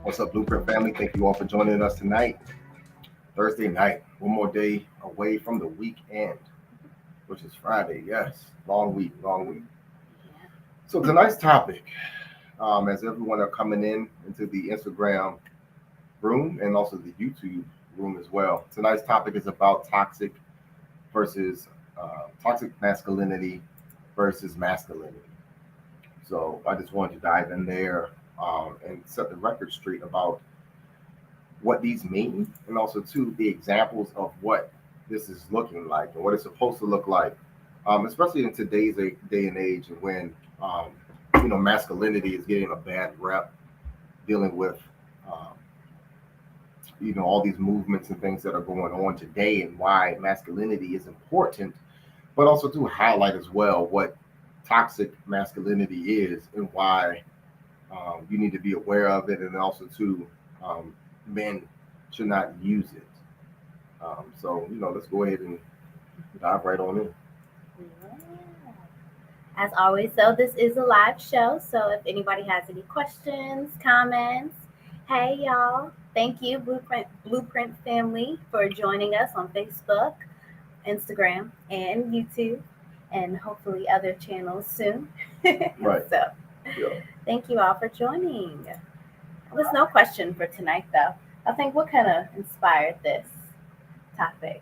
What's up, Blueprint family? Thank you all for joining us tonight. Thursday night, one more day away from the weekend, which is Friday. Yes, long week, long week. So tonight's topic, as everyone are coming in into the Instagram room and also the YouTube room as well. Tonight's topic is about versus toxic masculinity versus masculinity. So I just wanted to dive in there and set the record straight about what these mean, and also too the examples of what this is looking like and what it's supposed to look like, especially in today's day and age, and when masculinity is getting a bad rep, dealing with um, all these movements and things that are going on today, and why masculinity is important, but also to highlight as well what toxic masculinity is and why you need to be aware of it, and also to men should not use it. So let's go ahead and dive right on in. As always, so this is a live show. So if anybody has any questions, comments, hey y'all. Thank you, Blueprint family, for joining us on Facebook, Instagram, and YouTube, and hopefully other channels soon. Right. So Yeah. thank you all for joining. There's no question for tonight, though. I think what kind of inspired this topic?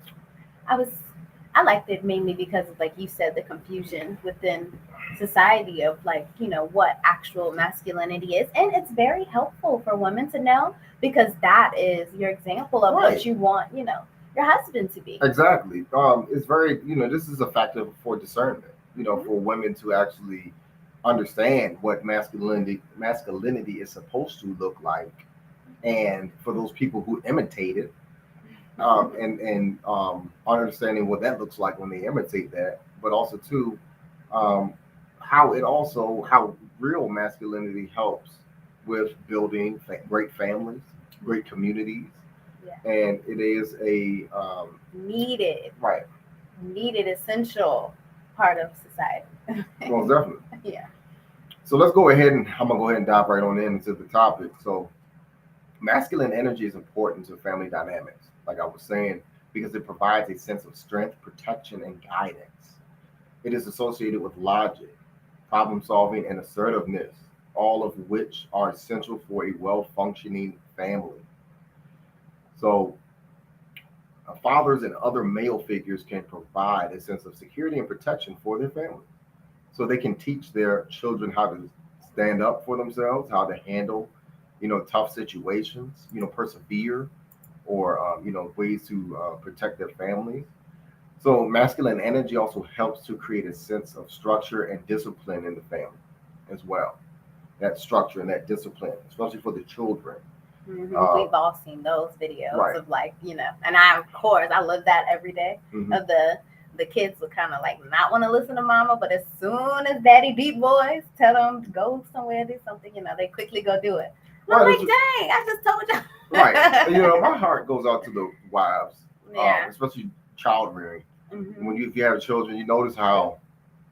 I liked it mainly because of, like you said, the confusion within society of, like, what actual masculinity is. And it's very helpful for women to know, because that is your example of Right. what you want, your husband to be. Exactly. It's very, this is a factor for discernment, for women to actually understand what masculinity is supposed to look like, and for those people who imitate it, and understanding what that looks like when they imitate that, but also too, um, how real masculinity helps with building great families, great communities, Yeah. and it is a Needed, right. essential part of society. Well, definitely. Yeah. So let's go ahead, and I'm gonna go ahead and dive right on into the topic. So masculine energy is important to family dynamics, like I was saying, because it provides a sense of strength, protection, and guidance. It is associated with logic, problem solving, and assertiveness, all of which are essential for a well functioning family. So, fathers and other male figures can provide a sense of security and protection for their family. So they can teach their children how to stand up for themselves, how to handle, tough situations, persevere, or ways to protect their families. So masculine energy also helps to create a sense of structure and discipline in the family as well. That structure and that discipline, especially for the children. We've all seen those videos, right. of, like, and I love that every day, of the kids will kind of, like, not want to listen to mama, but as soon as daddy deep voice tell them to go somewhere, do something, they quickly go do it. I'm like, dang, I just told you. Right. My heart goes out to the wives, especially child rearing. When if you have children, you notice how,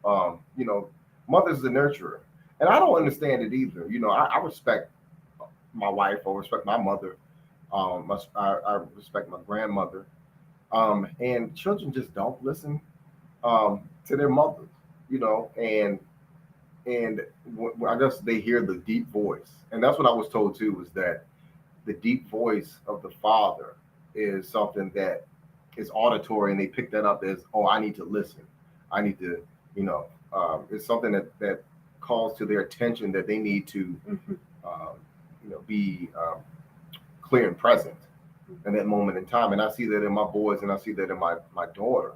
mother's the nurturer. And I don't understand it either. I respect my wife, I respect my mother, I respect my grandmother. And children just don't listen to their mothers, and I guess they hear the deep voice. And that's what I was told too, was that the deep voice of the father is something that is auditory, and they pick that up as, oh, I need to listen. I need to, it's something that calls to their attention, that they need to, be clear and present in that moment in time. And I see that in my boys, and I see that in my daughter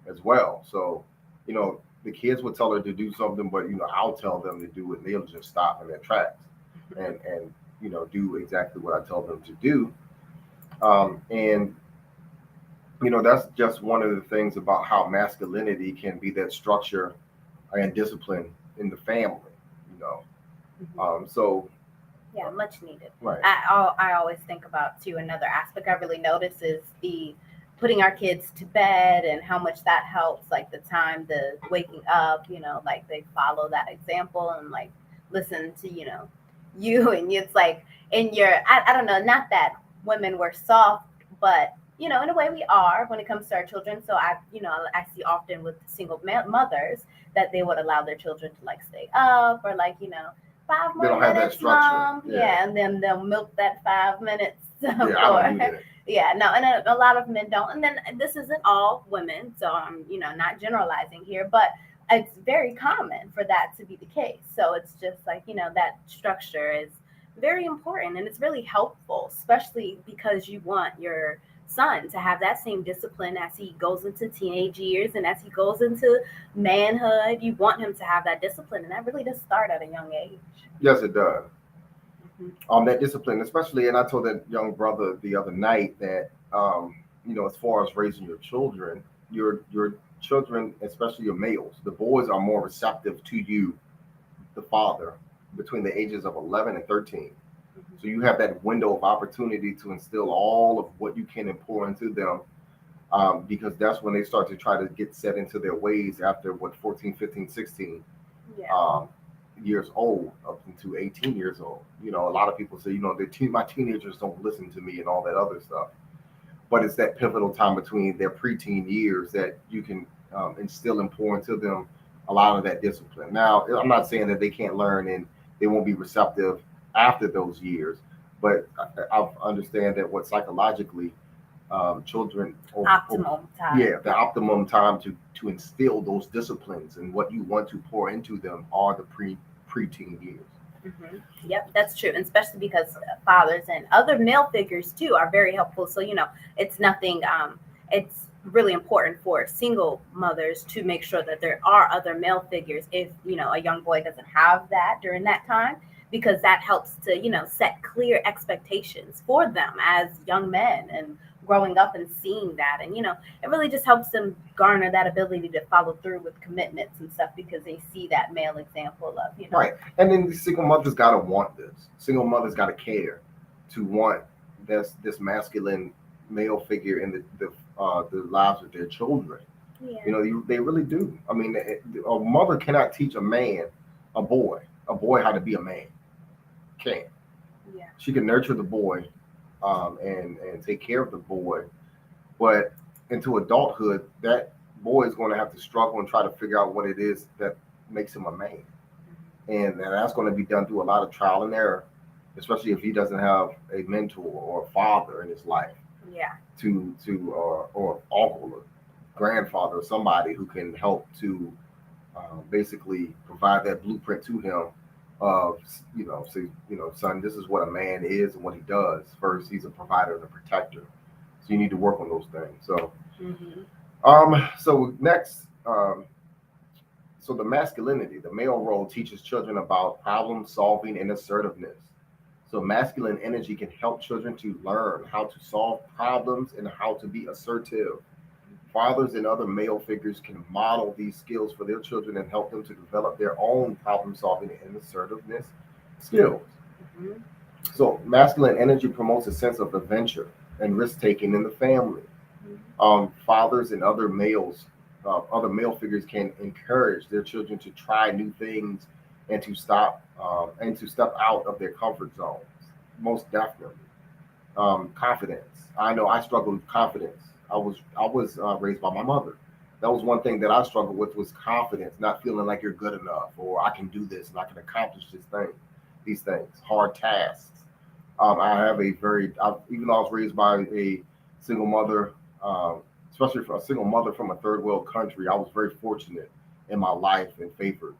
as well. So, the kids will tell her to do something, but I'll tell them to do it, and they'll just stop in their tracks and do exactly what I tell them to do. And that's just one of the things about how masculinity can be that structure and discipline in the family. So yeah, much needed. Right. I always think about, too, another aspect I really notice is the putting our kids to bed, and how much that helps, like the time, the waking up, like they follow that example, and, like, listen to you, and it's like in your, I don't know, not that women were soft, but in a way we are when it comes to our children. So I see often with single mothers that they would allow their children to like stay up, or like, 5 They more don't have that minutes, structure. mom. Yeah. Yeah, and then they'll milk that 5 minutes Yeah, for. I don't do that. Yeah, no, and a lot of men don't. And then this isn't all women, so I'm, not generalizing here, but it's very common for that to be the case. So it's just like, that structure is very important, and it's really helpful, especially because you want your son to have that same discipline as he goes into teenage years and as he goes into manhood. You want him to have that discipline, and that really does start at a young age. Yes, it does. Mm-hmm. That discipline, especially, and I told that young brother the other night that, as far as raising your children, your children, especially your males, the boys are more receptive to you, the father, between the ages of 11 and 13. So you have that window of opportunity to instill all of what you can and pour into them, because that's when they start to try to get set into their ways after 14, 15, 16. Yeah. Years old up into 18 years old. A lot of people say, my teenagers don't listen to me and all that other stuff. But it's that pivotal time between their preteen years that you can instill and pour into them a lot of that discipline. Now, I'm not saying that they can't learn and they won't be receptive after those years, but I understand that what psychologically children Optimum time. Yeah, the optimum time to instill those disciplines and what you want to pour into them are the preteen years. Mm-hmm. Yep, that's true, and especially because fathers and other male figures too are very helpful. So it's nothing. It's really important for single mothers to make sure that there are other male figures if a young boy doesn't have that during that time, because that helps to set clear expectations for them as young men and growing up and seeing that, and it really just helps them garner that ability to follow through with commitments and stuff, because they see that male example of Right. And then the single mothers gotta want this. Single mothers gotta care to want this masculine male figure in the lives of their children. Yeah. They really do. I mean, a mother cannot teach a boy how to be a man. Can't. Yeah. She can nurture the boy, and take care of the boy, but into adulthood, that boy is going to have to struggle and try to figure out what it is that makes him a man, and that's going to be done through a lot of trial and error, especially if he doesn't have a mentor or a father in his life. Yeah. Or uncle or grandfather or somebody who can help to basically provide that blueprint to him of, say, son, this is what a man is and what he does. First, he's a provider and a protector. So you need to work on those things. So, so next, so the masculinity, the male role teaches children about problem solving and assertiveness. So masculine energy can help children to learn how to solve problems and how to be assertive. Fathers and other male figures can model these skills for their children and help them to develop their own problem solving and assertiveness skills. Mm-hmm. So, masculine energy promotes a sense of adventure and risk taking in the family. Fathers and other male figures can encourage their children to try new things and to step out of their comfort zones. Most definitely. Confidence. I know I struggled with confidence. I was raised by my mother. That was one thing that I struggled with, was confidence, not feeling like you're good enough or I can do this and I can accomplish these things, hard tasks. I have even though I was raised by a single mother, especially for a single mother from a third world country, I was very fortunate in my life and favored.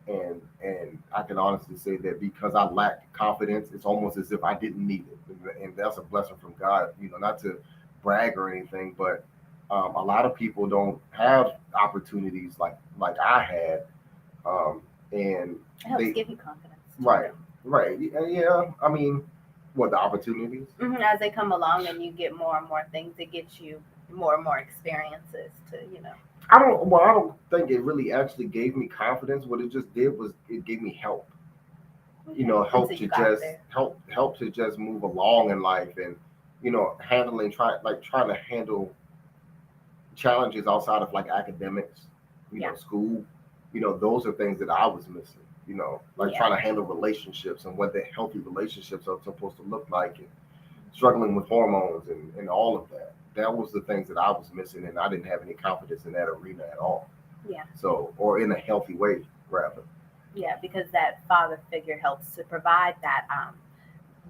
And I can honestly say that because I lacked confidence, it's almost as if I didn't need it, and that's a blessing from God. Not to brag or anything, but a lot of people don't have opportunities like I had, and it helps give you confidence. Right. Yeah. I mean, what, the opportunities? As they come along and you get more and more things, it gets you more and more experiences to. I don't think it really actually gave me confidence. What it just did was it gave me help. Help to just move along in life, and trying to handle challenges outside of like academics, school. Those are things that I was missing. like trying to handle relationships and what the healthy relationships are supposed to look like, and struggling with hormones and all of that. That was the things that I was missing, and I didn't have any confidence in that arena at all. Yeah. So, or in a healthy way, rather. Yeah, because that father figure helps to provide that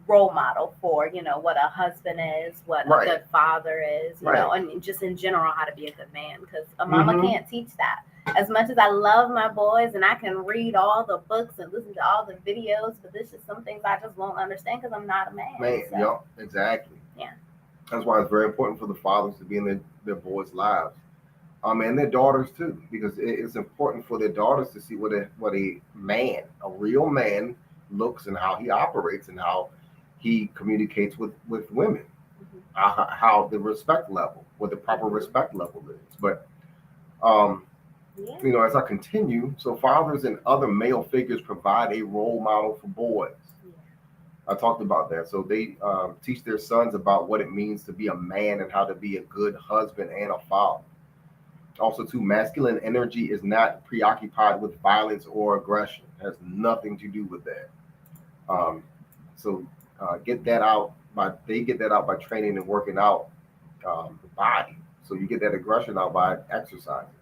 role model for, what a husband is, what a good father is, and just in general how to be a good man, because a mama can't teach that. As much as I love my boys and I can read all the books and listen to all the videos, but there's just some things I just won't understand because I'm not a man. Yep, exactly. Yeah. That's why it's very important for the fathers to be in their boys' lives. And their daughters too, because it's important for their daughters to see what a man, a real man, looks and how he operates and how he communicates with women, how the respect level, what the proper respect level is. But as I continue, so fathers and other male figures provide a role model for boys. I talked about that. So they teach their sons about what it means to be a man and how to be a good husband and a father. Also, too, masculine energy is not preoccupied with violence or aggression. It has nothing to do with that. Get that out they get that out by training and working out the body. So you get that aggression out by exercising.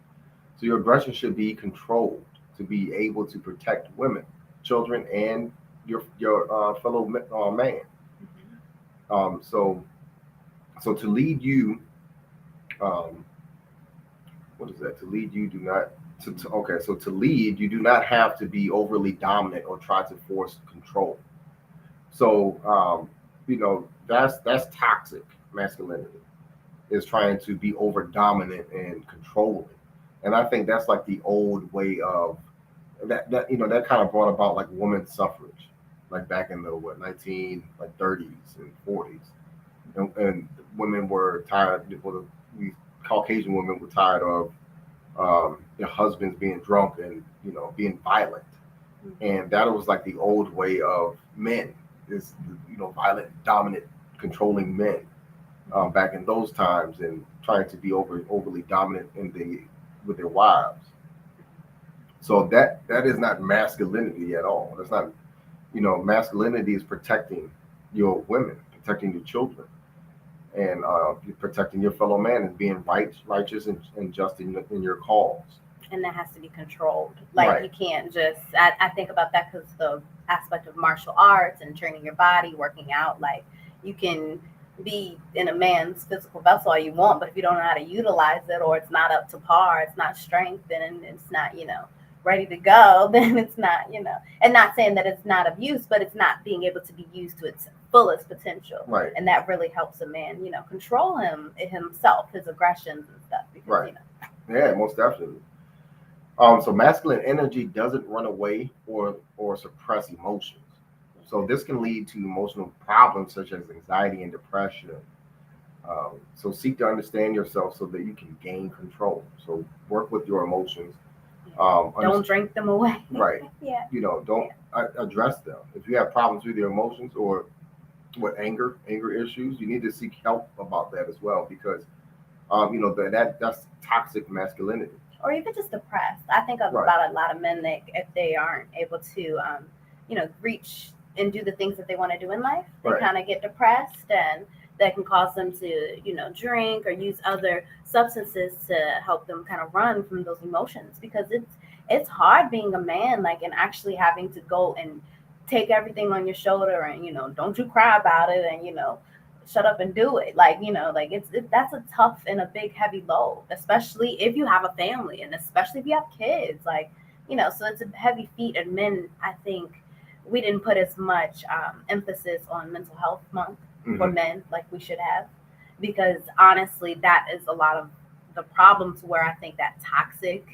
So your aggression should be controlled to be able to protect women, children, and your fellow man. So to lead you. What is that? To lead, you do not. So to lead, you do not have to be overly dominant or try to force control. So that's toxic masculinity, is trying to be over dominant and controlling. And I think that's like the old way of that kind of brought about like women's suffrage, like back in the 30s and 40s, and women were tired. These Caucasian women were tired of their husbands being drunk and being violent, and that was like the old way of men, is violent, dominant, controlling men back in those times, and trying to be overly dominant with their wives. So that is not masculinity at all. That's not, masculinity is protecting your women, protecting your children, and protecting your fellow man, and being righteous and just in your cause. And that has to be controlled. Like, you can't just, I think about that because the aspect of martial arts and training your body, working out, like you can be in a man's physical vessel all you want, but if you don't know how to utilize it, or it's not up to par, it's not strength, then it's not, ready to go, then it's not, and not saying that it's not abuse, but it's not being able to be used to its fullest potential. Right. And that really helps a man, control himself, his aggressions and stuff. Because, Yeah, most definitely. So masculine energy doesn't run away or suppress emotions. So this can lead to emotional problems such as anxiety and depression. So seek to understand yourself so that you can gain control. So work with your emotions. Don't drink them away. Right. Yeah. Don't address them. If you have problems with your emotions or with anger issues, you need to seek help about that as well, because that's toxic masculinity. Or even just depressed. I think about a lot of men that if they aren't able to, reach and do the things that they want to do in life, they kind of get depressed, and that can cause them to, drink or use other substances to help them kind of run from those emotions, because it's hard being a man, like, and actually having to go and take everything on your shoulder and, don't you cry about it, and, shut up and do it. Like, that's a tough and a big heavy load, especially if you have a family and especially if you have kids, like, so it's a heavy feat. And men, I think we didn't put as much emphasis on mental health month for men like we should have, because honestly, that is a lot of the problems where I think that toxic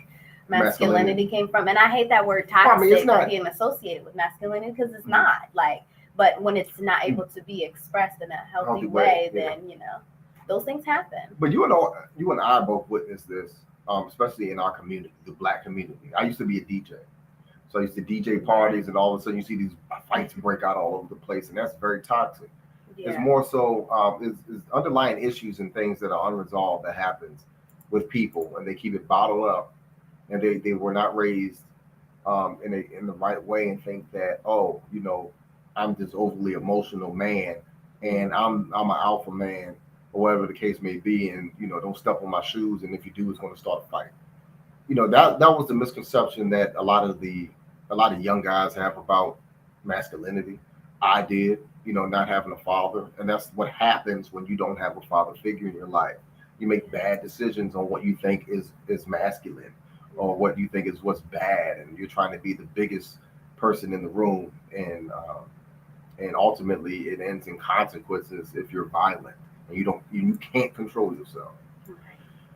masculinity came from. And I hate that word toxic being associated with masculinity, because it's not like, but when it's not able to be expressed in a healthy way, then those things happen. But you and I both witnessed this, especially in our community, the Black community. I used to be a DJ, so I used to DJ parties, and all of a sudden you see these fights break out all over the place, and that's very toxic. Yeah. It's more so is underlying issues and things that are unresolved that happens with people, and they keep it bottled up, and they were not raised in the right way and think that, oh, I'm this overly emotional man and I'm an alpha man or whatever the case may be, and don't step on my shoes, and if you do, it's going to start a fight. That was the misconception that a lot of young guys have about masculinity. I did, not having a father, and that's what happens when you don't have a father figure in your life. You make bad decisions on what you think is masculine, or what you think is what's bad, and you're trying to be the biggest person in the room, and ultimately it ends in consequences if you're violent and you can't control yourself.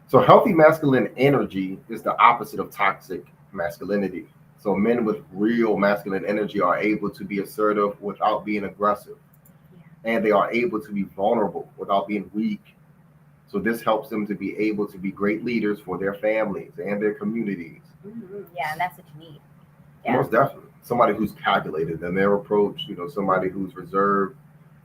So healthy masculine energy is the opposite of toxic masculinity. So men with real masculine energy are able to be assertive without being aggressive, and they are able to be vulnerable without being weak. So this helps them to be able to be great leaders for their families and their communities. Yeah, and that's what you need. Yeah. Most definitely. Somebody who's calculated in their approach, somebody who's reserved.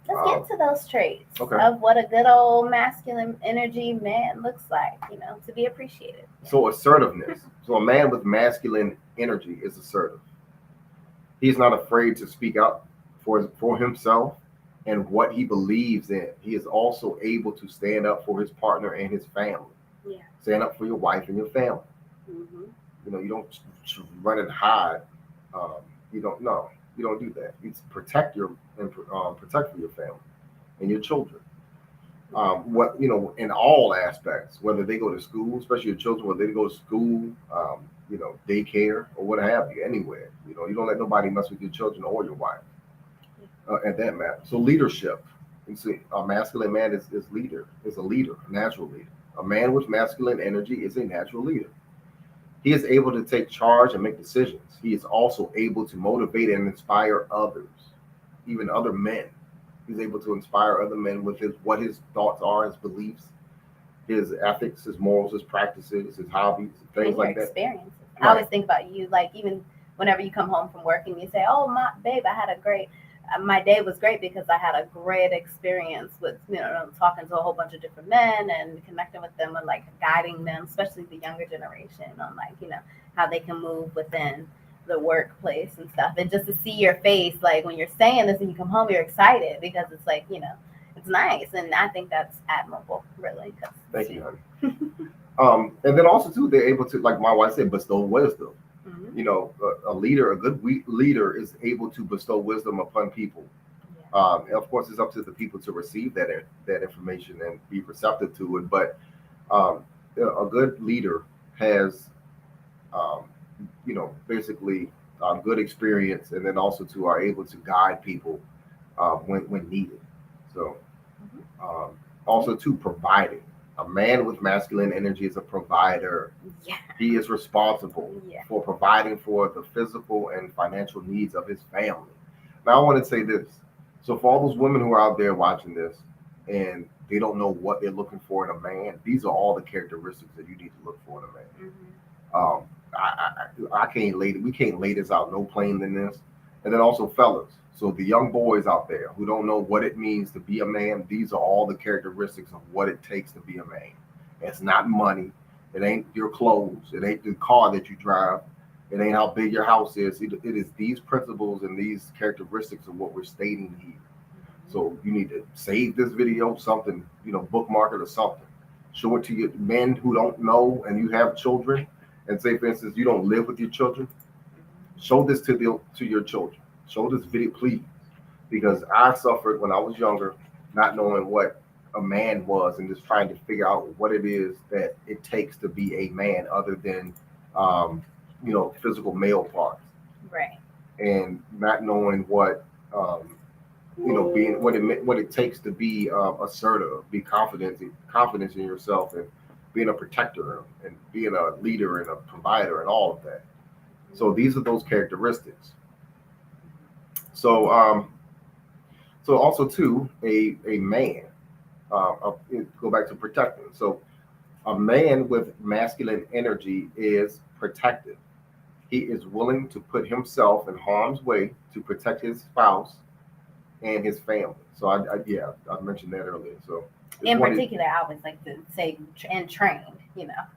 Let's get to those traits Okay. of what a good old masculine energy man looks like, to be appreciated. So assertiveness. So a man with masculine energy is assertive. He's not afraid to speak out for himself and what he believes in. He is also able to stand up for his partner and his family. Yeah. Stand up for your wife and your family. You don't run and hide. You don't do that. You protect protect for your family and your children. In all aspects, whether they go to school, especially your children, whether they go to school, daycare or what have you, anywhere. You don't let nobody mess with your children or your wife. At that matter. So leadership. You see, a masculine man is a leader, a natural leader. A man with masculine energy is a natural leader. He is able to take charge and make decisions. He is also able to motivate and inspire others, even other men. He's able to inspire other men with what his thoughts are, his beliefs, his ethics, his morals, his practices, his hobbies, things like that. Experiences. Right. I always think about you, like even whenever you come home from work and you say, "Oh, my day was great because I had a great experience with, talking to a whole bunch of different men and connecting with them and like guiding them, especially the younger generation on how they can move within the workplace and stuff." And just to see your face, like when you're saying this and you come home, you're excited because it's like, it's nice. And I think that's admirable, really. Thank you, honey. And then also too, they're able to, like my wife said, bestow wisdom. A leader, a good leader is able to bestow wisdom upon people. And of course, it's up to the people to receive that information and be receptive to it. But a good leader has, basically good experience, and then also are able to guide people when needed. So also too, providing. A man with masculine energy is a provider. Yeah. He is responsible for providing for the physical and financial needs of his family. Now, I want to say this. So for all those women who are out there watching this and they don't know what they're looking for in a man, these are all the characteristics that you need to look for in a man. We can't lay this out no plain than this. And then also fellas. So the young boys out there who don't know what it means to be a man, these are all the characteristics of what it takes to be a man. It's not money. It ain't your clothes. It ain't the car that you drive. It ain't how big your house is. It is these principles and these characteristics of what we're stating here. So you need to save this video, something, bookmark it or something. Show it to your men who don't know and you have children. And say, for instance, you don't live with your children. Show this to your children. Show this video, please, because I suffered when I was younger, not knowing what a man was and just trying to figure out what it is that it takes to be a man other than, physical male parts. Right. And not knowing what, being what it takes to be assertive, be confident in yourself, and being a protector and being a leader and a provider and all of that. So these are those characteristics. So, also too, a man. Go back to protecting. So, a man with masculine energy is protective. He is willing to put himself in harm's way to protect his spouse and his family. So, I mentioned that earlier. So, in particular, I always like to say and trained.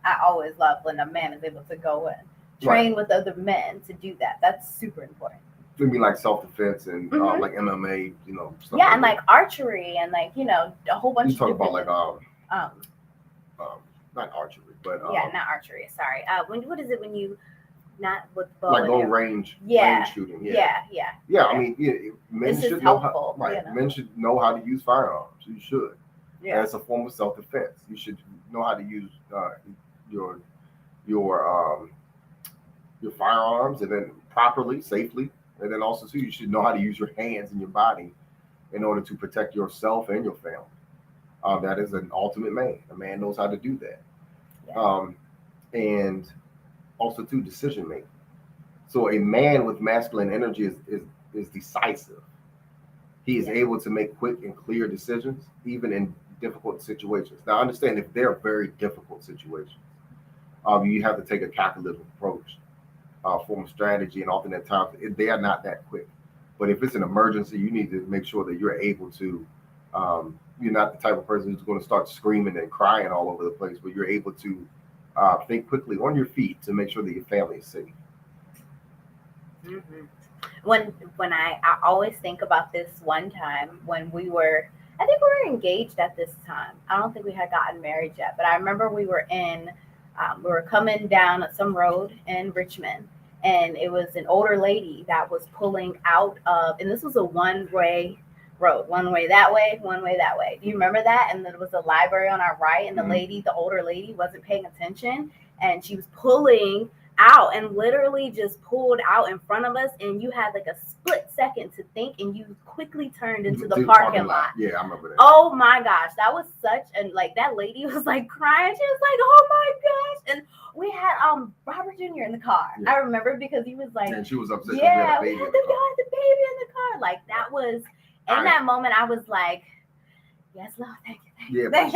I always love when a man is able to go train with other men to do that. That's super important. You mean like self-defense and like MMA, stuff and like archery and like, a whole bunch of talk about like not archery, but not archery, sorry. What is it when you not with bow like long range shooting? Yeah. I mean, men should know how, men should know how to use firearms. You should. Yeah. As a form of self-defense, you should know how to use your firearms, and then properly, safely, and then also too, you should know how to use your hands and your body in order to protect yourself and your family. That is an ultimate man. A man knows how to do that. Yeah. And also too, decision making. So a man with masculine energy is decisive. He is able to make quick and clear decisions, even in difficult situations. Now, understand, if they're very difficult situations, you have to take a calculated approach, form a strategy, and often at times they are not that quick. But if it's an emergency, you need to make sure that you're able to. You're not the type of person who's going to start screaming and crying all over the place, but you're able to think quickly on your feet to make sure that your family is safe. Mm-hmm. When I always think about this one time when I think we were engaged at this time. I don't think we had gotten married yet, but I remember we were coming down some road in Richmond, and it was an older lady that was pulling out of, and this was a one-way road, one way that way, one way that way. Do you remember that? And there was a library on our right, and the older lady wasn't paying attention, and she was pulling out and literally just pulled out in front of us, and you had like a split second to think, and you quickly turned into the parking lot. Yeah, I remember that. Oh my gosh, that was that lady was like crying. She was like, oh my gosh. And we had Robert Jr. in the car. Yeah. I remember because he was like, and she was upset. Yeah, we had the baby in the car. Like that was that moment I was like, yes, Lord, thank you. Yeah, but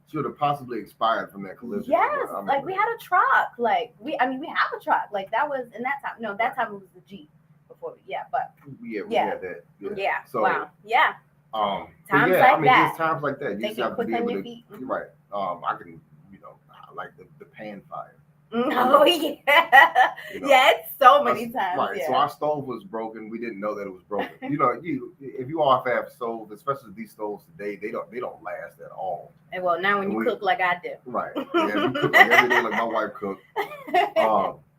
she would have possibly expired from that collision. Yes, like we had a truck. Like we have a truck. Like that was in that time. No, that time it was the Jeep before. Yeah, but we had that. Yeah. So, wow. Yeah. Times like that. There's times like that. You just have to be able to. You're right. I can, like the pan fire. Oh yeah. Yeah, it's so many times. Right. Yeah. So our stove was broken. We didn't know that it was broken. If you all have stoves, especially these stoves today, they don't last at all. And well, now when you cook like I do. Right. Yeah, you cook like every day like my wife cooked.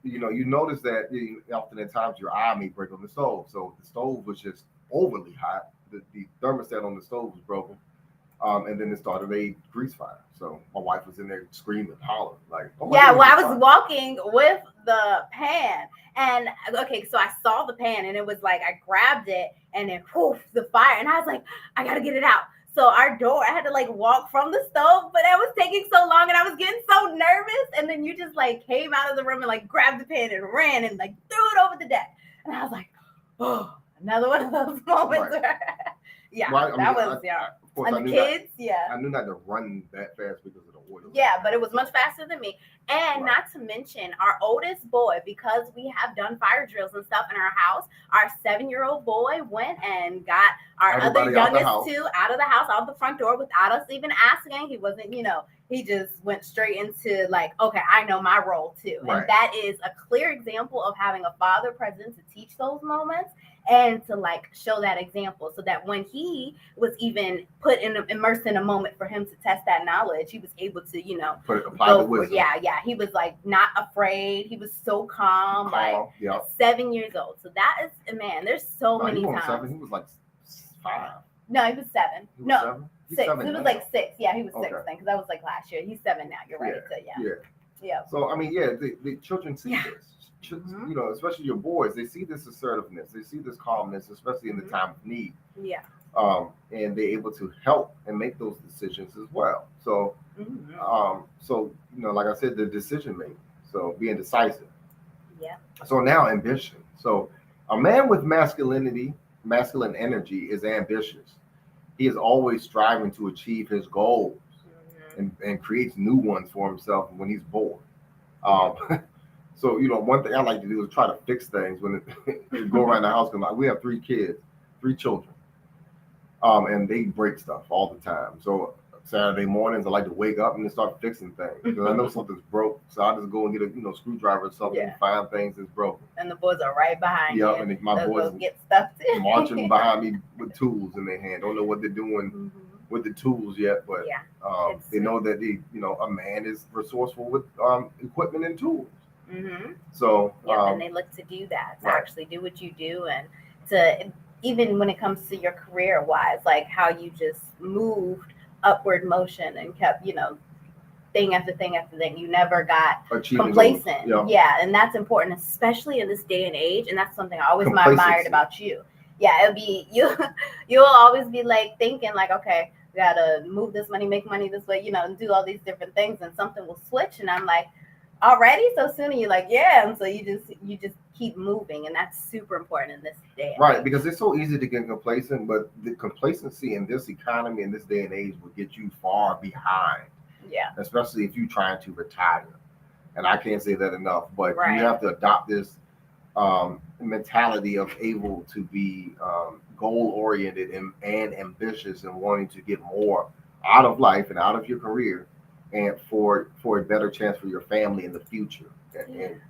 You notice that often at times your eye may break on the stove. So the stove was just overly hot. The thermostat on the stove was broken. And then it started a grease fire. So my wife was in there screaming, hollering, like, oh my God, I was walking with the pan. And so I saw the pan, and it was like I grabbed it, and then poof, the fire. And I was like, I gotta get it out. So I had to like walk from the stove, but it was taking so long, and I was getting so nervous. And then you just like came out of the room and like grabbed the pan and ran and like threw it over the deck. And I was like, oh, another one of those moments. Right. Yeah, well, that was and the kids, I knew not to run that fast because of the oil. Yeah, but it was much faster than me. And not to mention, our oldest boy, because we have done fire drills and stuff in our house, our 7-year-old boy went and got our other youngest two out of the house, out the front door, without us even asking. He wasn't, he just went straight into like, okay, I know my role too. Right. And that is a clear example of having a father present to teach those moments and to like show that example, so that when he was even immersed in a moment for him to test that knowledge, he was able to, apply the wisdom. Yeah. He was like not afraid. He was so calm. Like 7 years old. So that is, man, there's so many times. 7. He was like 5. No, he was 7. He was 7? 6. He was like 6. Yeah, he was 6 then, because that was like last year. He's 7 now. You're right. Yeah. So I mean, the children see this. Especially your boys, they see this assertiveness, they see this calmness, especially in the time of need. Yeah. And they're able to help and make those decisions as well. So, like I said, the decision making. So being decisive. Yeah. So now ambition. So a man with masculine energy is ambitious. He is always striving to achieve his goals and creates new ones for himself when he's bored. So, one thing I like to do is try to fix things when you go around the house. Because we have 3 children, and they break stuff all the time. So Saturday mornings, I like to wake up and then start fixing things because I know something's broke. So I just go and get a screwdriver or something, and find things that's broken. And the boys are right behind you. And my boys get stuff too. marching behind me with tools in their hand. Don't know what they're doing with the tools yet, but they know that a man is resourceful with equipment and tools. So and they look to do that, to actually do what you do, and to even when it comes to your career wise, like how you just moved upward motion and kept thing after thing after thing. You never got complacent. And that's important, especially in this day and age, and that's something I always admired about you. It'll be you'll always be like thinking like, okay, we gotta move this money, make money this way, and do all these different things, and something will switch, and I'm like, already so soon, and you're like, and so you just keep moving, and that's super important in this day. Right, because it's so easy to get complacent, but the complacency in this economy in this day and age will get you far behind. Especially if you're trying to retire, and I can't say that enough. But you have to adopt this mentality of able to be goal oriented and ambitious and wanting to get more out of life and out of your career, and for a better chance for your family in the future. And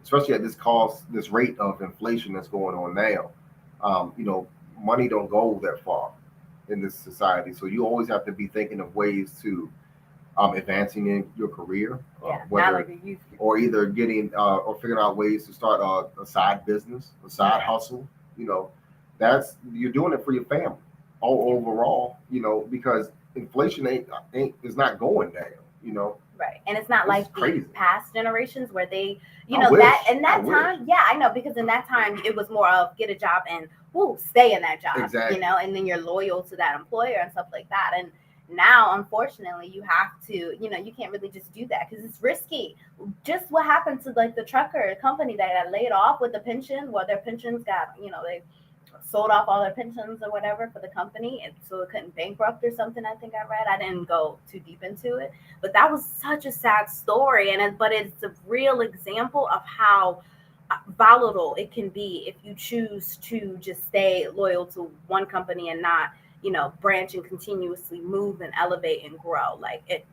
especially at this rate of inflation that's going on now, money don't go that far in this society. So you always have to be thinking of ways to advancing in your career, or either getting or figuring out ways to start a side business, a side hustle. That's you're doing it for your family all overall. Because inflation is not going down. Right, and it's not like the past generations where they, time. Yeah, I know, because in that time it was more of get a job and stay in that job. Exactly. And then you're loyal to that employer and stuff like that. And now, unfortunately, you have to, you can't really just do that because it's risky. Just what happened to like the trucker company that got laid off with the pension, their pensions got, they sold off all their pensions or whatever for the company, and so it couldn't bankrupt or something. I think I read. I didn't go too deep into it, but that was such a sad story. But it's a real example of how volatile it can be if you choose to just stay loyal to one company and not branch and continuously move and elevate and grow. Like it,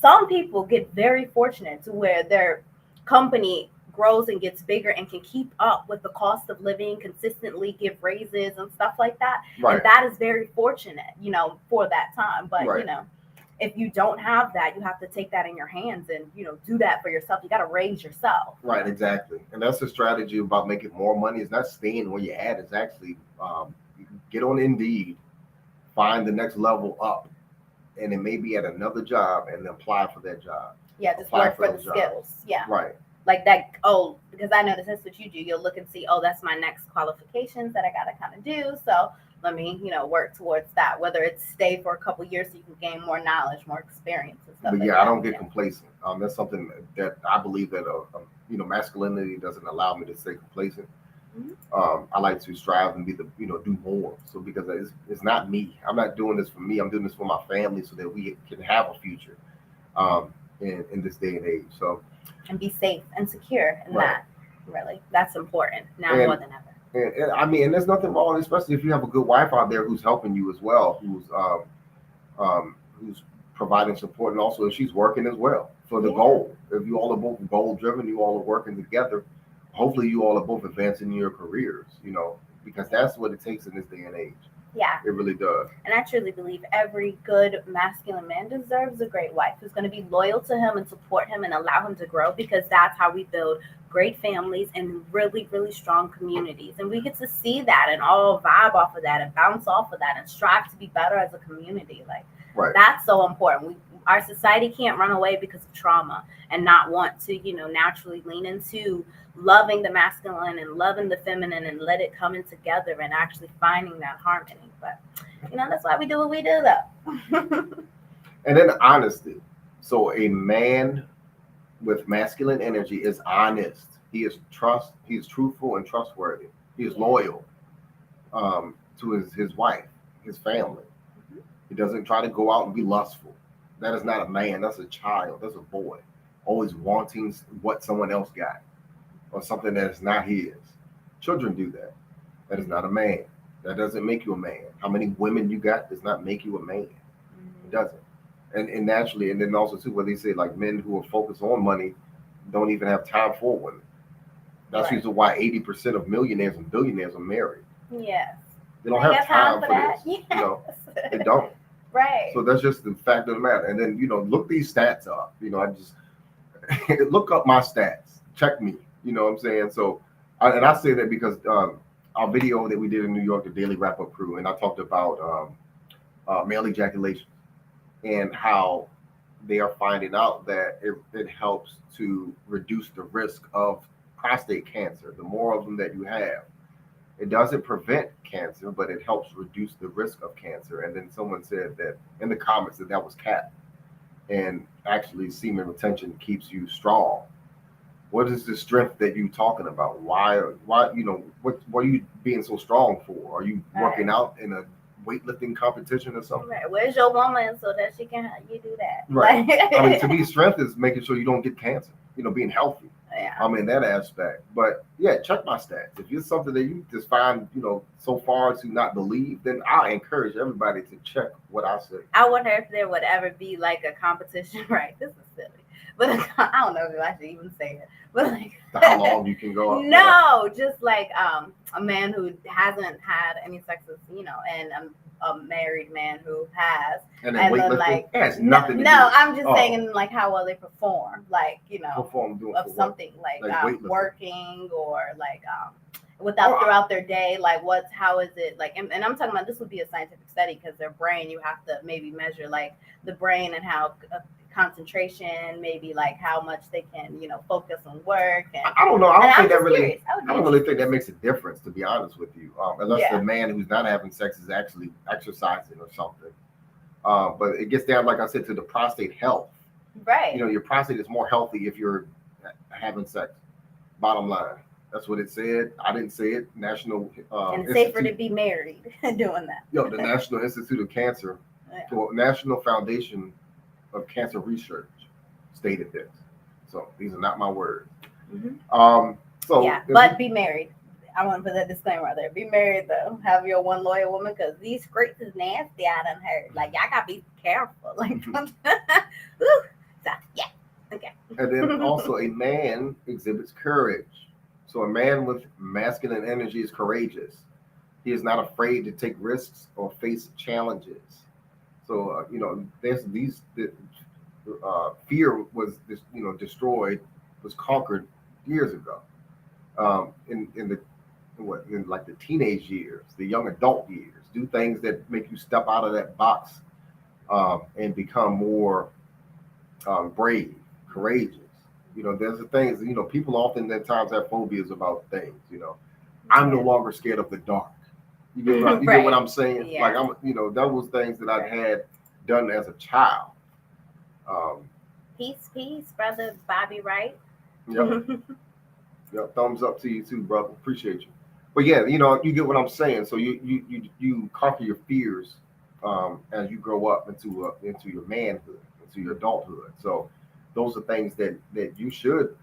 some people get very fortunate to where their company grows and gets bigger and can keep up with the cost of living, consistently give raises and stuff like that. Right. And that is very fortunate, for that time. But, if you don't have that, you have to take that in your hands and, do that for yourself. You got to raise yourself. Right, exactly. And that's the strategy about making more money. It's not staying where you're at. It's actually get on Indeed, find the next level up, and it may be at another job, and then apply for that job. Yeah, just work for the skills. Yeah. Right. Like that, because I notice that's what you do. You'll look and see, that's my next qualifications that I got to kind of do. So let me, work towards that, whether it's stay for a couple of years so you can gain more knowledge, more experience and stuff. But I don't get complacent. That's something that I believe that, masculinity doesn't allow me to stay complacent. Mm-hmm. I like to strive and be do more. So because it's not me. I'm not doing this for me. I'm doing this for my family so that we can have a future in this day and age. So. And be safe and secure in that. Really, that's important now more than ever. And there's nothing wrong, especially if you have a good wife out there who's helping you as well, who's providing support, and also if she's working as well for the goal. If you all are both goal driven, you all are working together. Hopefully, you all are both advancing in your careers. Because that's what it takes in this day and age. Yeah, it really does. And I truly believe every good masculine man deserves a great wife who's going to be loyal to him and support him and allow him to grow, because that's how we build great families and really, really strong communities. And we get to see that and all vibe off of that and bounce off of that and strive to be better as a community. Like that's so important. Our society can't run away because of trauma and not want to, naturally lean into loving the masculine and loving the feminine and let it come in together and actually finding that harmony. But, that's why we do what we do, though. And then honesty. So a man with masculine energy is honest. He is truthful and trustworthy. He is loyal to his wife, his family. Mm-hmm. He doesn't try to go out and be lustful. That is not a man. That's a child. That's a boy. Always wanting what someone else got or something that is not his. Children do that. That is not a man. That doesn't make you a man. How many women you got does not make you a man. It doesn't. And naturally, and then also too, what they say, like men who are focused on money don't even have time for women. That's the Right. reason why 80% of millionaires and billionaires are married. Yes. They don't They have got time time for for that. this. Yes. You know, they don't. Right. So that's just the fact of the matter. And then, look these stats up. I just look up my stats. Check me. You know what I'm saying? So, I say that because our video that we did in New York, the Daily Wrap Up Crew, and I talked about male ejaculation and how they are finding out that it helps to reduce the risk of prostate cancer. The more of them that you have, it doesn't prevent cancer, but it helps reduce the risk of cancer. And then someone said that in the comments that was cap, and actually semen retention keeps you strong. What is the strength that you talking about? Why what are you being so strong for? Are you working Right. out in a weightlifting competition or something? Right. Where's your woman so that she can help you do that? Right. Like, I mean, to me, strength is making sure you don't get cancer. Being healthy. yeah. I mean, that aspect. But yeah, check my stats. If it's something that you just find, so far to not believe, then I encourage everybody to check what I say. I wonder if there would ever be like a competition. Right. This is silly. But I don't know if I should even say it. But like, How long you can go up? no, just like a man who hasn't had any sex with, and a married man who has. And then weightlifting, like, it has nothing to do. No, I'm just saying like how well they perform, like perform doing of something like working or like throughout their day, like how is it like, and I'm talking about this would be a scientific study because their brain, you have to maybe measure like the brain and how concentration, maybe like how much they can focus on work. And I don't know. I don't really think that makes a difference, to be honest with you, unless the man who's not having sex is actually exercising or something. But it gets down, like I said, to the prostate health. Right. Your prostate is more healthy if you're having sex. Bottom line. That's what it said. I didn't say it. National and it's safer to be married doing that. The National Institute of Cancer, National Foundation of Cancer Research stated this. So these are not my words. Mm-hmm. But be married. I want to put that disclaimer out there. Be married though. Have your one loyal woman, because these scripts is nasty. I done heard. Like, y'all gotta be careful. Like, so, yeah. Okay. And then also a man exhibits courage. So a man with masculine energy is courageous. He is not afraid to take risks or face challenges. So there's these. Fear was destroyed, was conquered years ago. In like the teenage years, the young adult years, do things that make you step out of that box and become more brave, courageous. There's the things, people often at times have phobias about things. I'm no longer scared of the dark. You get what I'm saying? Yeah. Like that was things that I'd had done as a child. Peace, brother Bobby Wright. Yep. Yep. Thumbs up to you too, brother. Appreciate you. But yeah, you get what I'm saying. So you conquer your fears as you grow up into your manhood, into your adulthood. So those are things that you should,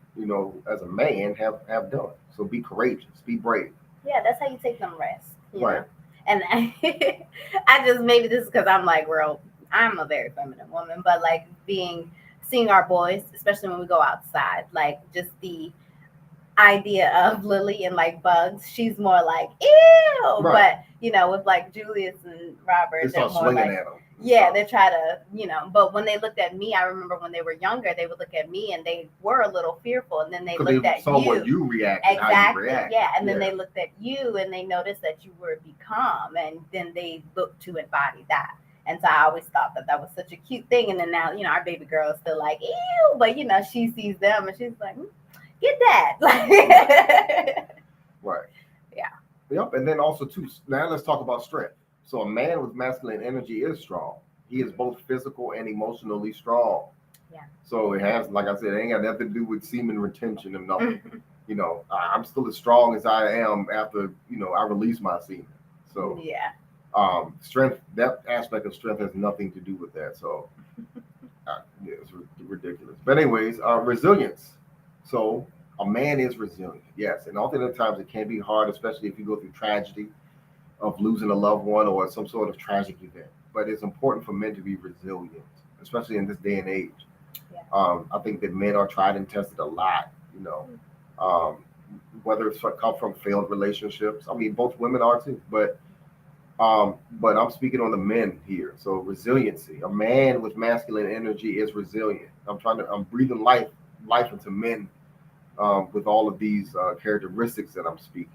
as a man have done. So be courageous, be brave. Yeah, that's how you take them risks. Right. And I just, maybe this is because I'm like I'm a very feminine woman, but like seeing our boys, especially when we go outside, like just the idea of Lily and like bugs, she's more like ew. Right. But with like Julius and Robert, they start swinging at them. Yeah, they try to, but when they looked at me, I remember when they were younger, they would look at me and they were a little fearful, and then they looked at saw you. What you react. Exactly. How you react. Yeah, and then they looked at you and they noticed that you were calm, and then they looked to embody that. And so I always thought that was such a cute thing. And then now, our baby girl is still like, ew, but she sees them and she's like, get that. Right. Yeah. Yep. And then also too, now let's talk about strength. So a man with masculine energy is strong. He is both physical and emotionally strong. Yeah. So it has, like I said, it ain't got nothing to do with semen retention and nothing. I'm still as strong as I am after, I release my semen. So yeah. Strength, that aspect of strength has nothing to do with that. So it's ridiculous. But anyways, resilience. So a man is resilient, yes. And oftentimes it can be hard, especially if you go through tragedy of losing a loved one or some sort of tragic event. but it's important for men to be resilient, especially in this day and age. Yeah. I think that men are tried and tested a lot, um, whether it's come from failed relationships. I mean, both women are too, but I'm speaking on the men here. So resiliency. A man with masculine energy is resilient. I'm breathing life into men with all of these characteristics that I'm speaking.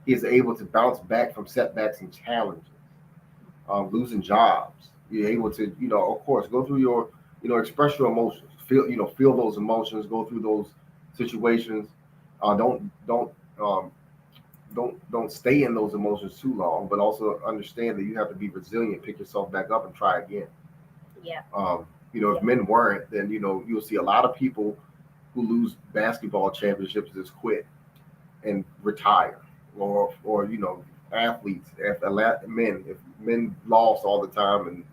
He is able to bounce back from setbacks and challenges, losing jobs. You're able to, of course, go through your, express your emotions, feel those emotions, go through those situations. Don't don't stay in those emotions too long, but also understand that you have to be resilient, pick yourself back up, and try again. Yeah. If men weren't, then you'll see a lot of people who lose basketball championships just quit and retire, or athletes, if men lost all the time and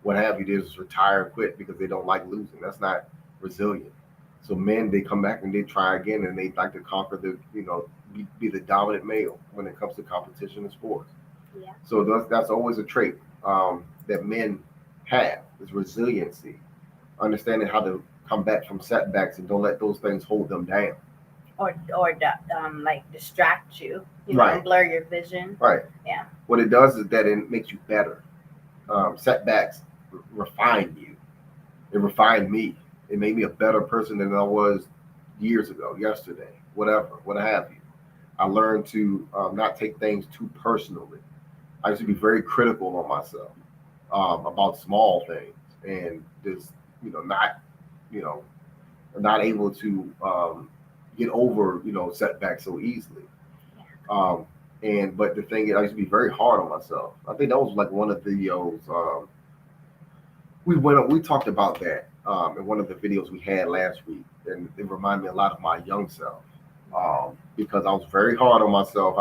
what have you, they just retire and quit because they don't like losing. That's not resilient. So men, they come back and they try again, and they like to conquer be the dominant male when it comes to competition in sports. Yeah. So that's always a trait that men have, is resiliency, understanding how to come back from setbacks and don't let those things hold them down. Or like distract you, Right. and blur your vision. Right. Yeah. What it does is that it makes you better. Setbacks refine you. It refined me. It made me a better person than I was years ago, yesterday, whatever, what have you. I learned to not take things too personally. I used to be very critical on myself about small things, and just not you know not able to get over setbacks so easily. Um, and but the thing is, I used to be very hard on myself. I think that was like one of the videos we talked about that in one of the videos we had last week, and it reminded me a lot of my young self because I was very hard on myself.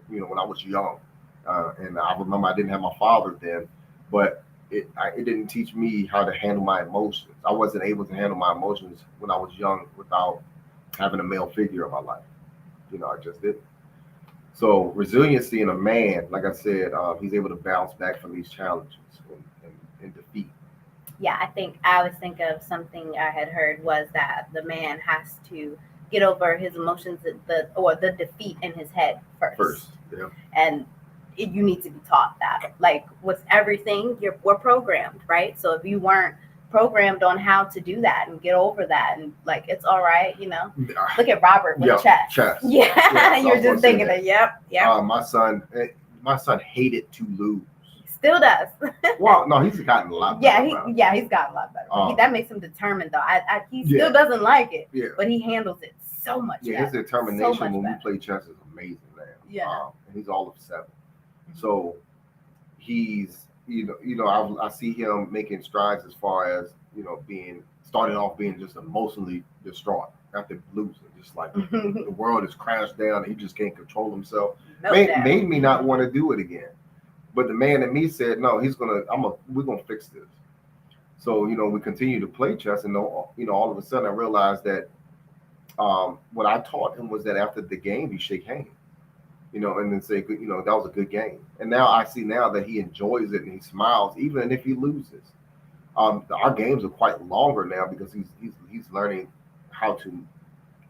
When I was young, and I remember I didn't have my father then, but it didn't teach me how to handle my emotions. I wasn't able to handle my emotions when I was young without having a male figure in my life. I just didn't. So resiliency in a man, like I said, he's able to bounce back from these challenges and defeat. Yeah, I always think of something I had heard was that the man has to get over his emotions, the defeat in his head first. Yeah. And you need to be taught that. Like with everything, we're programmed, right? So if you weren't programmed on how to do that and get over that, and like it's all right, Look at Robert with chess. Chess. Yeah, you're just thinking that. Yep. My son hated to lose. Still does. Well, no, he's gotten a lot better. He's gotten a lot better. That makes him determined, though. He still doesn't like it, but he handles it so much better. His determination when we play chess is amazing, man. Yeah. And he's all of 7. So he's, I see him making strides as far as, starting off being just emotionally distraught after losing. Just like the world has crashed down and he just can't control himself. Made me not want to do it again. But the man in me said, no, we're gonna fix this. So, we continue to play chess, and all of a sudden I realized that what I taught him was that after the game, you shake hands, and then say, that was a good game. And now I see now that he enjoys it and he smiles, even if he loses. Our games are quite longer now because he's learning how to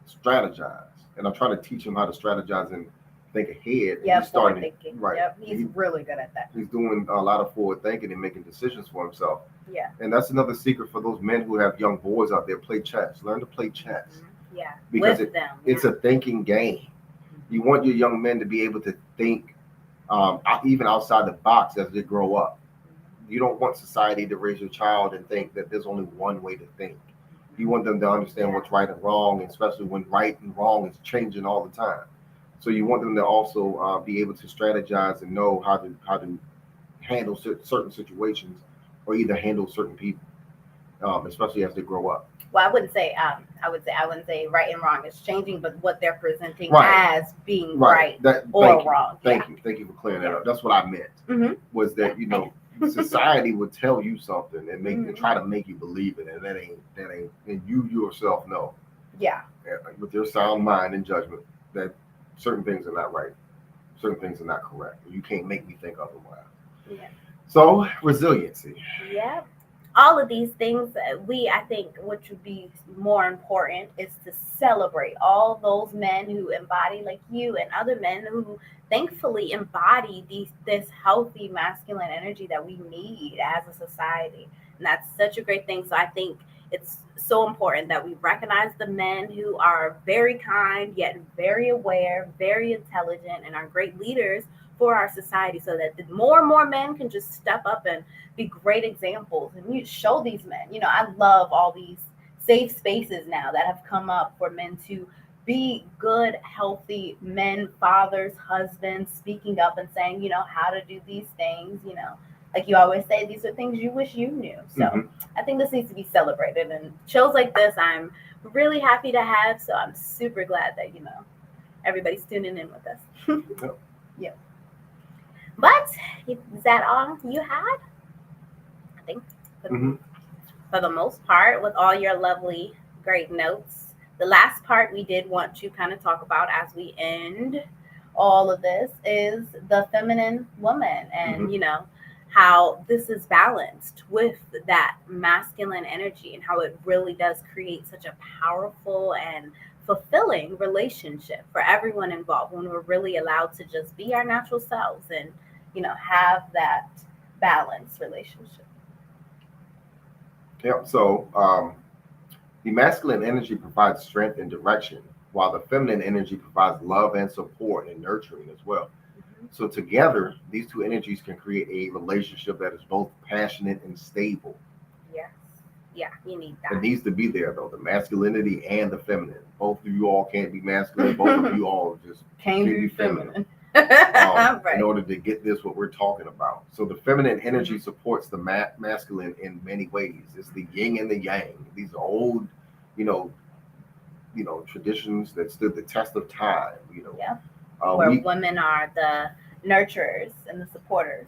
strategize, and I'm trying to teach him how to strategize and think ahead. Yeah, forward thinking. Right. Yep, he's really good at that. He's doing a lot of forward thinking and making decisions for himself. Yeah. And that's another secret for those men who have young boys out there. Play chess. Learn to play chess. Mm-hmm. Yeah. Because it's a thinking game. You want your young men to be able to think even outside the box as they grow up. You don't want society to raise your child and think that there's only one way to think. You want them to understand what's right and wrong, especially when right and wrong is changing all the time. So you want them to also be able to strategize and know how to handle certain situations, or either handle certain people, especially as they grow up. Well, I wouldn't say right and wrong is changing, but what they're presenting as being right or wrong. Thank you for clearing that up. That's what I meant. Was that society would tell you something and and try to make you believe it, and that ain't, and you yourself know. Yeah. With your sound mind and judgment that certain things are not right, certain things are not correct. You can't make me think otherwise. Yeah. So resiliency. Yeah. All of these things, I think, which would be more important is to celebrate all those men who embody, like you and other men who thankfully embody this healthy masculine energy that we need as a society. And that's such a great thing. So I think it's so important that we recognize the men who are very kind, yet very aware, very intelligent, and are great leaders for our society so that more and more men can just step up and be great examples and you show these men. I love all these safe spaces now that have come up for men to be good, healthy men, fathers, husbands, speaking up and saying, how to do these things, like you always say, these are things you wish you knew. So I think this needs to be celebrated, and shows like this I'm really happy to have. So I'm super glad that, everybody's tuning in with us. Yeah. But is that all you had? I think for the most part, with all your lovely, great notes. The last part we did want to kind of talk about as we end all of this is the feminine woman, and how this is balanced with that masculine energy and how it really does create such a powerful and fulfilling relationship for everyone involved when we're really allowed to just be our natural selves and have that balanced relationship. Yeah. So the masculine energy provides strength and direction, while the feminine energy provides love and support and nurturing as well. So together, these two energies can create a relationship that is both passionate and stable. Yes. Yeah, you need that. It needs to be there though, the masculinity and the feminine. Both of you all can't be masculine. Both of you all just can't be feminine. Right. In order to get this, what we're talking about. So the feminine energy supports the masculine in many ways. It's the yin and the yang. These are old, traditions that stood the test of time. Yeah. Where women are the nurturers and the supporters.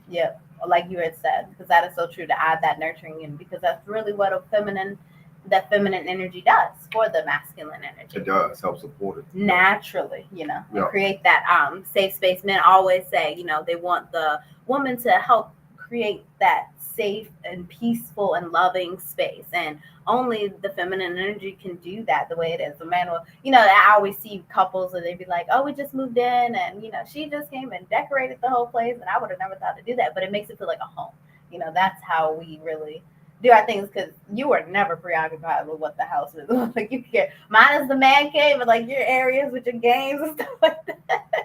Yep. Like you had said, because that is so true, to add that nurturing in, because that's really what that feminine energy does for the masculine energy. It does help support it naturally, and create that safe space. Men always say, they want the woman to help create that safe and peaceful and loving space, and only the feminine energy can do that the way it is. The man will, I always see couples and they'd be like, oh, we just moved in and she just came and decorated the whole place, and I would have never thought to do that, but it makes it feel like a home. That's how we really do our things, because you are never preoccupied with what the house is. Like, you can mine is the man cave, but like your areas with your games and stuff like that.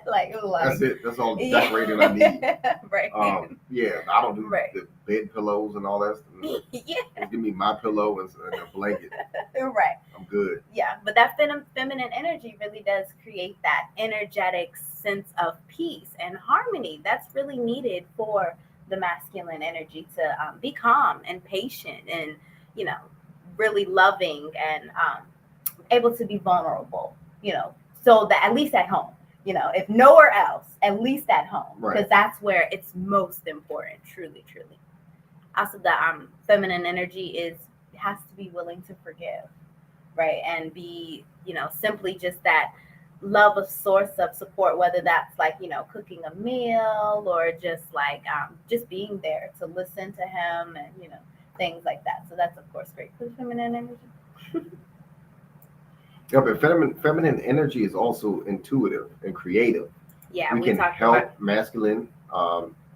That's it. That's all the decorating I need. Right. Yeah, I don't do the bed pillows and all that stuff. Yeah. Just give me my pillow and a blanket. Right. I'm good. Yeah, but that feminine energy really does create that energetic sense of peace and harmony that's really needed for the masculine energy to be calm and patient and really loving and able to be vulnerable, so that at least at home, if nowhere else, at least at home, because that's where it's most important. Truly also the feminine energy has to be willing to forgive, right, and be simply just that love a source of support, whether that's like cooking a meal or just like just being there to listen to him and things like that. So that's of course great for the feminine energy. Yeah, but feminine energy is also intuitive and creative. Yeah, we can help masculine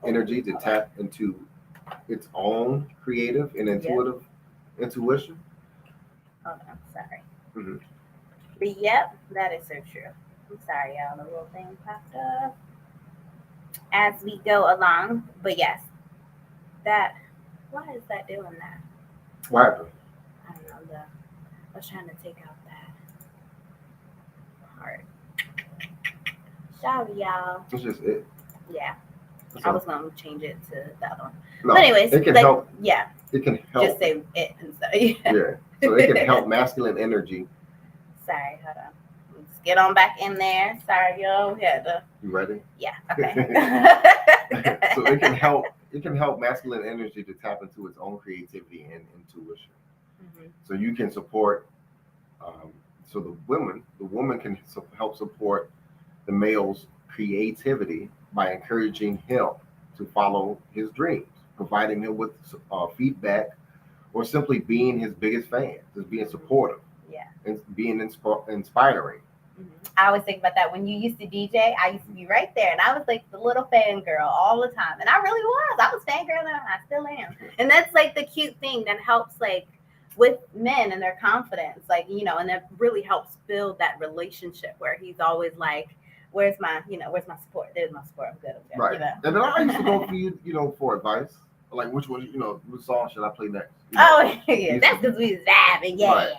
energy to tap into its own creative and intuitive intuition. Hold on, sorry. But yep, that is so true. I'm sorry, y'all. The little thing popped up as we go along. But yes, why is that doing that? What happened? I don't know. I was trying to take out that part. Sorry, y'all. That's just it. Yeah. I was going to change it to the other one. No, but anyways, it can help. Yeah. It can help. Just say it instead. Yeah. So it can help masculine energy. Sorry, hold on. Let's get on back in there. Sorry, y'all. We had to. You ready? Yeah. Okay. So it can help. It can help masculine energy to tap into its own creativity and intuition. So you can support. So the woman can help support the male's creativity by encouraging him to follow his dreams, providing him with feedback, or simply being his biggest fan, just being supportive, Yeah. and being inspiring. I always think about that when you used to DJ. I used to be right there, and I was like the little fangirl all the time, and I really was. I was fangirl, and I still am. And that's like the cute thing that helps, like, with men and their confidence, like, you know, and that really helps build that relationship where he's always like, "Where's my, where's my support? There's my support. I'm good. Right. You know? And then I used to go for you, for advice, like which one, which song should I play next? Oh yeah, that's because we was vibing. Yeah, right.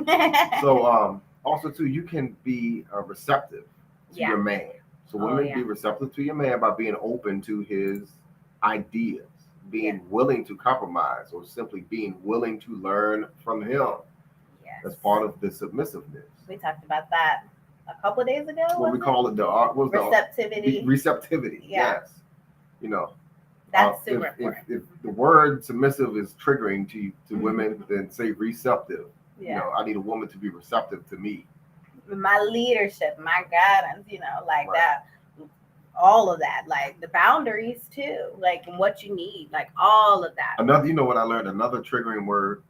yeah. So also too, you can be receptive to Yeah. your man. So women yeah. be receptive to your man by being open to his ideas, being willing to compromise, or simply being willing to learn from him. Yes. That's part of the submissiveness. We talked about that a couple of days ago. What we call it, the art was receptivity. Receptivity. Yeah. Yes. You know. That's super important. If the word submissive is triggering to women, then say receptive. Yeah. I need a woman to be receptive to me. My leadership, my guidance, like Right. that, all of that, like the boundaries too, like what you need, like all of that. Another, what I learned, another triggering word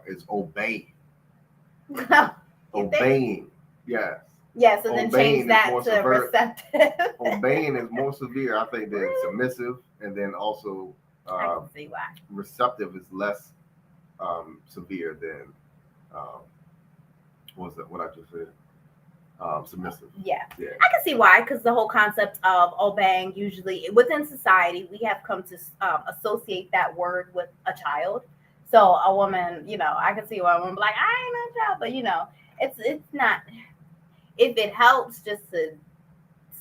is obey. Obeying. Yes. Yeah, so then change that to receptive. Obeying is more severe, I think, than submissive, and then also I can see why. Receptive is less severe than what I just said? Submissive. Yeah. I can see why, because the whole concept of obeying, usually within society, we have come to associate that word with a child. So a woman, I can see why a woman be like, I ain't no child, but it's not. If it helps, just to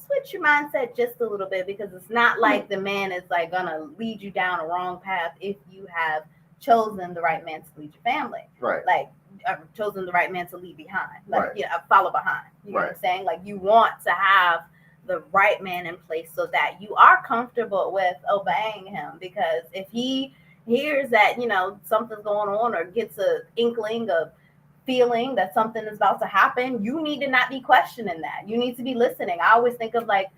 switch your mindset just a little bit, because it's not like the man is like gonna lead you down a wrong path if you have chosen the right man to lead your family, right? Like chosen the right man to leave behind, like right. Follow behind. You know right. what I'm saying? Like you want to have the right man in place so that you are comfortable with obeying him, because if he hears that something's going on or gets an inkling of feeling that something is about to happen, you need to not be questioning that. You need to be listening. I always think of like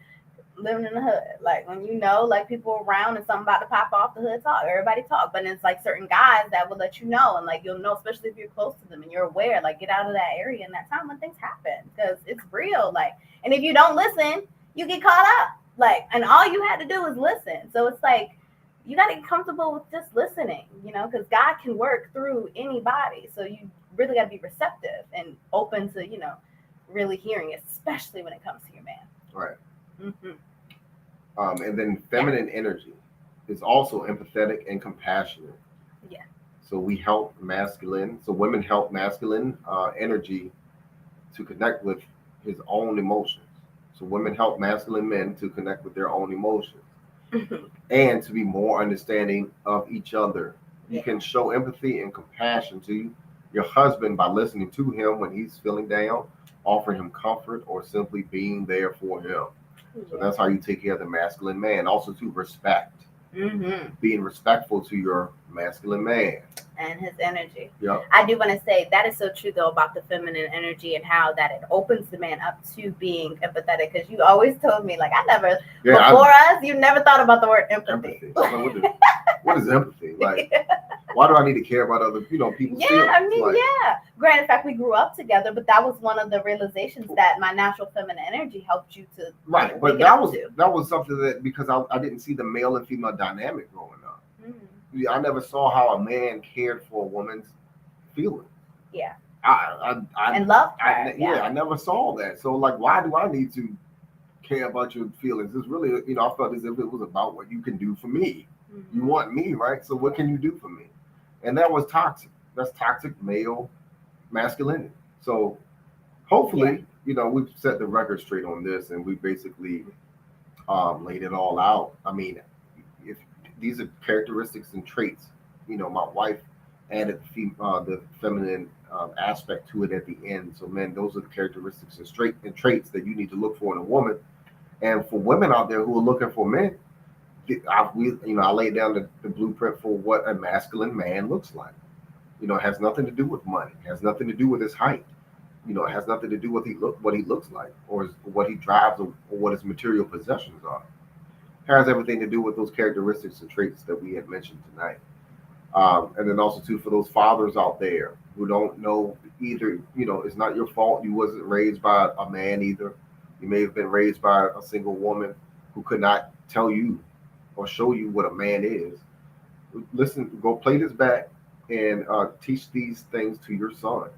living in the hood, like when like people around and something about to pop off, the hood talk, everybody talk, but it's like certain guys that will let you know, and like you'll know, especially if you're close to them and you're aware, like get out of that area in that time when things happen, because it's real. Like, and if you don't listen, you get caught up, like, and all you had to do is listen. So it's like you got to get comfortable with just listening, because God can work through anybody. So you really got to be receptive and open to, really hearing, especially when it comes to your man. Right. Mm-hmm. And then feminine energy is also empathetic and compassionate. Yeah. So we help masculine. So women help masculine energy to connect with his own emotions. So women help masculine men to connect with their own emotions and to be more understanding of each other. You can show empathy and compassion to your husband by listening to him when he's feeling down, offering him comfort, or simply being there for him. So that's how you take care of the masculine man. Also to respect. Being respectful to your masculine man and his energy. Yep. I do want to say that is so true though about the feminine energy and how that it opens the man up to being empathetic, because you always told me, like, I never us you never thought about the word empathy. What is empathy? Like, why do I need to care about other people's feelings? Granted, in fact, we grew up together, but that was one of the realizations that my natural feminine energy helped you to but that was something that, because I didn't see the male and female dynamic growing up. I never saw how a man cared for a woman's feelings. Yeah. And loved her. I never saw that. So like, why do I need to care about your feelings? It's really, I felt as if it was about what you can do for me. You want me, right? So what can you do for me? And that was toxic. That's toxic male masculinity. So hopefully, we've set the record straight on this, and we basically laid it all out. I mean, if these are characteristics and traits, my wife added the feminine aspect to it at the end. So man, those are the characteristics and traits that you need to look for in a woman. And for women out there who are looking for men, I laid down the blueprint for what a masculine man looks like. It has nothing to do with money. It has nothing to do with his height. It has nothing to do with what he looks like, or what he drives, or what his material possessions are. has everything to do with those characteristics and traits that we have mentioned tonight. And then also too for those fathers out there who don't know either, it's not your fault. You wasn't raised by a man either. You may have been raised by a single woman who could not tell you or show you what a man is. Listen, go play this back and teach these things to your sons.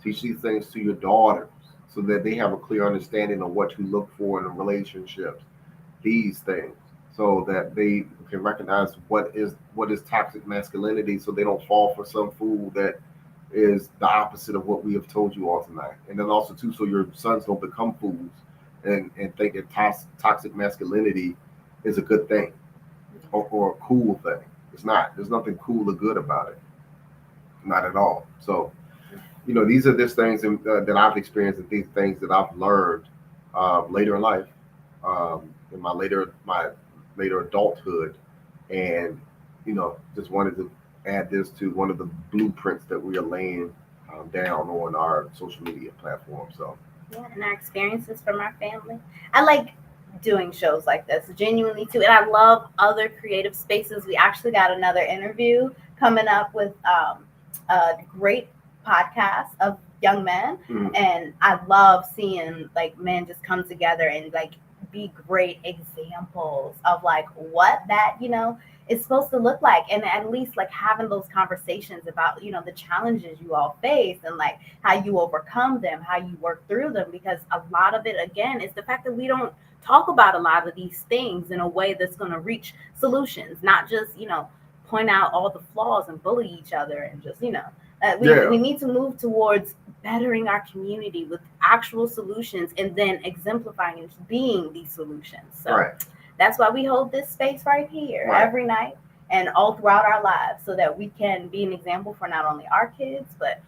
Teach these things to your daughters so that they have a clear understanding of what to look for in relationships. These things, so that they can recognize what is toxic masculinity, so they don't fall for some fool that is the opposite of what we have told you all tonight. And then also too, so your sons don't become fools and think that toxic masculinity is a good thing or a cool thing. It's not. There's nothing cool or good about it. Not at all. So, these are just things that I've experienced and these things that I've learned later in life, in my later adulthood, and just wanted to add this to one of the blueprints that we are laying down on our social media platform. So yeah, and our experiences from our family. I like doing shows like this genuinely too, and I love other creative spaces. We actually got another interview coming up with a great podcast of young men, and I love seeing like men just come together and like be great examples of like what that is supposed to look like, and at least like having those conversations about the challenges you all face and like how you overcome them, how you work through them, because a lot of it again is the fact that we don't talk about a lot of these things in a way that's going to reach solutions, not just point out all the flaws and bully each other and just we need to move towards bettering our community with actual solutions and then exemplifying and being these solutions. So that's why we hold this space right here every night and all throughout our lives, so that we can be an example for not only our kids, but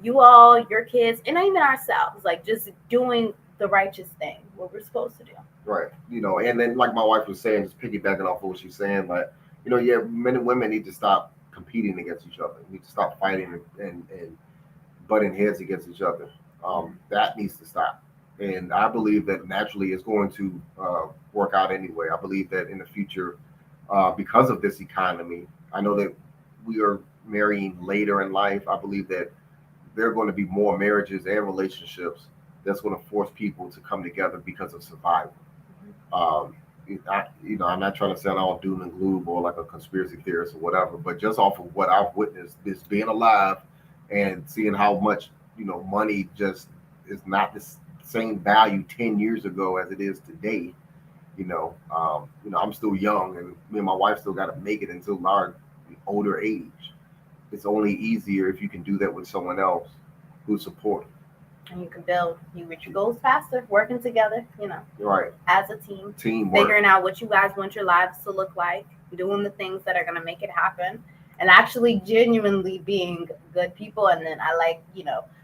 you all, your kids, and even ourselves, like just doing the righteous thing, what we're supposed to do. Right. And then like my wife was saying, just piggybacking off of what she's saying, but men and women need to stop competing against each other. We need to stop fighting and butting heads against each other. That needs to stop. And I believe that naturally it's going to work out anyway. I believe that in the future, because of this economy, I know that we are marrying later in life. I believe that there are going to be more marriages and relationships that's going to force people to come together because of survival. I'm not trying to sound all doom and gloom or like a conspiracy theorist or whatever, but just off of what I've witnessed, this being alive and seeing how much money just is not the same value 10 years ago as it is today. I'm still young, and me and my wife still got to make it until our older age. It's only easier if you can do that with someone else who's supportive. And you reach your goals faster, working together, right, as a team, figuring out what you guys want your lives to look like, doing the things that are going to make it happen, and actually genuinely being good people. And then I like,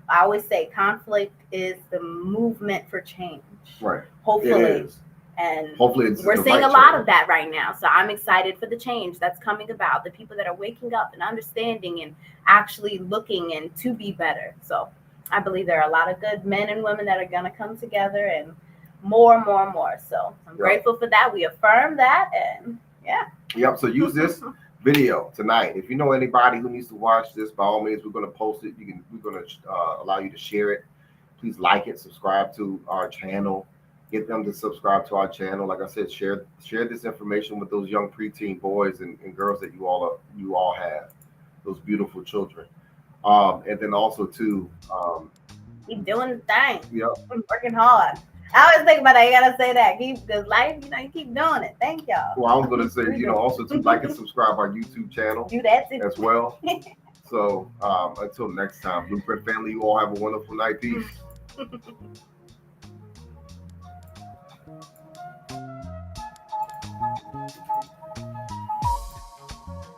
I always say conflict is the movement for change. Right. Hopefully. It is. And hopefully we're seeing a lot of that right now. So I'm excited for the change that's coming about, the people that are waking up and understanding and actually looking and to be better. So I believe there are a lot of good men and women that are going to come together, and more. So I'm grateful for that. We affirm that, and Yep. So use this video tonight. If you know anybody who needs to watch this, by all means, we're going to post it. We're going to allow you to share it. Please like it, subscribe to our channel. Get them to subscribe to our channel. Like I said, share this information with those young preteen boys and girls that you all have, those beautiful children. And then also too, keep doing the thing. Yep. I'm working hard. I always think about that. You gotta say that. Because life, you keep doing it. Thank y'all. Well, I was gonna say, also to like and subscribe our YouTube channel. Do that too. As well. So until next time, Blueprint family, you all have a wonderful night. Peace.